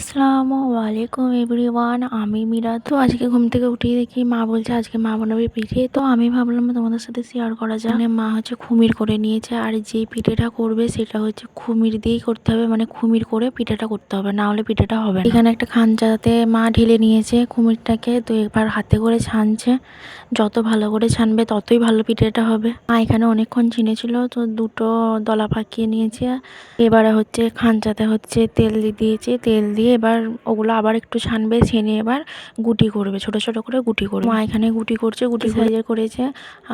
আসসালামু আলাইকুম এভরিওয়ান, আমি মীরা। তো আজকে ঘুম থেকে উঠেই দেখি মা বলছে আজকে মা বানাবে পিঠে। তো আমি ভাবলাম তোমাদের সাথে শেয়ার করা যায়। মানে মা হচ্ছে খুমির করে নিয়েছে, আর যে পিঠেটা করবে সেটা হচ্ছে খুমির দিয়েই করতে হবে, মানে খুমির করে পিঠেটা করতে হবে, না হলে পিঠেটা হবে না। এখানে একটা খাঞ্চাতে মা ঢেলে নিয়েছে খুমিরটাকে, তো এবার হাতে করে ছানছে। যত ভালো করে ছানবে ততই ভালো পিঠেটা হবে। মা এখানে অনেকক্ষণ চিনেছিল, তো দুটো দলা পাকিয়ে নিয়েছে। এবারে হচ্ছে খাঞ্চাতে হচ্ছে তেল দিয়েছে, তেল দিয়ে এবার ওগুলো আবার একটু ছানবে, ছেনে এবার গুটি করবে, ছোট ছোট করে গুটি করবে। মা এখানে গুটি করছে, গুটি সাইজের করেছে,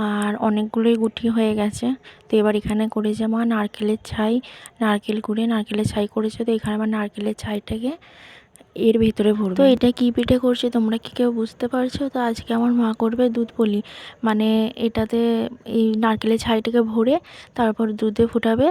আর অনেকগুলোই গুটি হয়ে গেছে। তো এবার এখানে করেছে মা নারকেলের ছাই, নারকেল কুড়ে নারকেলের ছাই করেছে। তো এখানে আবার নারকেলের ছাইটাকে এর ভেতরে ভরবে। তো এটা কি পিঠে করছে তোমরা কি কেউ বুঝতে পারছো? তো আজকে আমার মা করবে দুধ পুলি, মানে এটাতে এই নারকেলের ছাইটাকে ভরে তারপর দুধে ফুটাবে,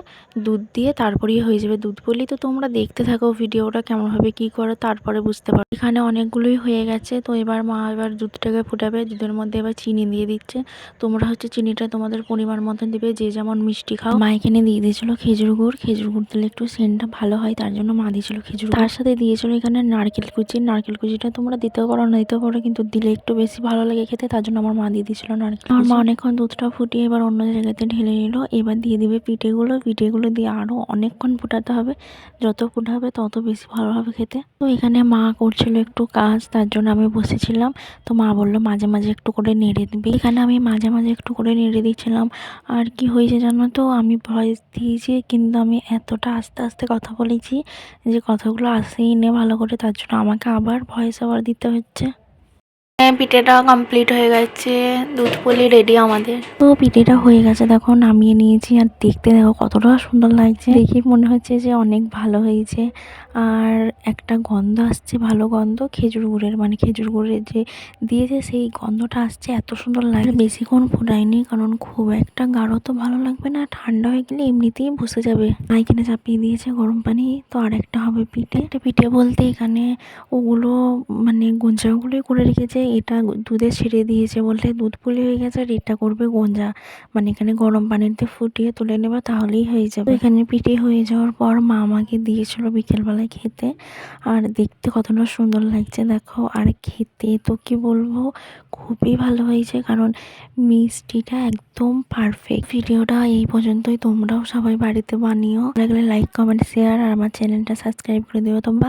দুধ দিয়ে তারপরেই হয়ে যাবে দুধ পুলি। তো তোমরা দেখতে থাকো ভিডিওটা কেমনভাবে কি করে, তারপরে বুঝতে পারো। এখানে অনেকগুলোই হয়ে গেছে। তো এবার মা এবার দুধটাকে ফুটাবে, দুধের মধ্যে এবার চিনি দিয়ে দিচ্ছে। তোমরা হচ্ছে চিনিটা তোমাদের পরিমাণ মতন দিবে, যে যেমন মিষ্টি খাও। মা এখানে দিয়ে দিয়েছিল খেজুর গুড়, খেজুর গুড় দিলে একটু সেন্টটা ভালো হয়, তার জন্য মা দিয়েছিল খেজুর। তার সাথে দিয়েছিল এখানে নারকেল কুচি। নারকেল কুচিটা তোমরা দিতেও পারো না দিতেও পারো, কিন্তু দিলে একটু বেশি ভালো লাগে খেতে, তার জন্য আমার মা দিয়ে দিয়েছিল নারকেল। আমার মা অনেকক্ষণ দুধটা ফুটিয়ে এবার অন্য জায়গাতে ঢেলে নিল। এবার দিয়ে দিবে পিঠেগুলো দিয়ে আরও অনেকক্ষণ ফুটাতে হবে, যত ফুটাবে তত বেশি ভালো হবে খেতে। তো এখানে মা করছিল একটু কাজ, তার জন্য আমি বসেছিলাম। তো মা বললো মাঝে মাঝে একটু করে নেড়ে দিবি। এখানে আমি মাঝে মাঝে একটু করে নেড়ে দিচ্ছিলাম। আর কি হয়েছে জানো তো, আমি ভয়েস দিয়েছি কিন্তু আমি এতটা আস্তে আস্তে কথা বলেছি যে কথাগুলো আসেই নে ভালো করে, তার জন্য আমাকে আবার ভয়েস ওভার দিতে হচ্ছে। পিঠেটা কমপ্লিট হয়ে গেছে, দুধ পুলি রেডি আমাদের। তো পিঠেটা হয়ে গেছে, দেখো নামিয়ে নিয়েছি। আর দেখতে দেখো কতটা সুন্দর লাগছে, দেখে মনে হচ্ছে যে অনেক ভালো হয়েছে। আর একটা গন্ধ আসছে, ভালো গন্ধ, খেজুর গুড়ের, মানে খেজুর গুড়ের যে দিয়েছে সেই গন্ধটা আসছে, এত সুন্দর লাগে। বেশিক্ষণ ফোটাইনি কারণ খুব একটা গাঢ় তো ভালো লাগবে না, ঠান্ডা হয়ে গেলে এমনিতেই বসে যাবে। মা এখানে চাপিয়ে দিয়েছে গরম পানি। তো আর একটা হবে পিঠে। একটা পিঠে বলতে এখানে ওগুলো মানে গোঞ্জাগুলোই করে রেখেছে, এটা দুধে ছেড়ে দিয়েছে বলতে দুধ পুলি হয়ে গেছে। আর এটা করবে গোঞ্জা, মানে এখানে গরম পানিতে ফুটিয়ে তুলে নেবে, তাহলেই হয়ে যাবে। এখানে পিঠে হয়ে যাওয়ার পর মা আমাকে দিয়েছিল বিকেলবেলায় খেতে, আর দেখতে কতটা সুন্দর লাগছে দেখো। আর খেতে তো কি বলবো, খুবই ভালো হয়েছে, কারণ মিষ্টিটা একদম পারফেক্ট। ভিডিওটা এই পর্যন্তই, তোমরাও সবাই বাড়িতে বানিও। লাগলে লাইক কমেন্ট শেয়ার আর আমার চ্যানেলটা সাবস্ক্রাইব করে দিও তোমরা।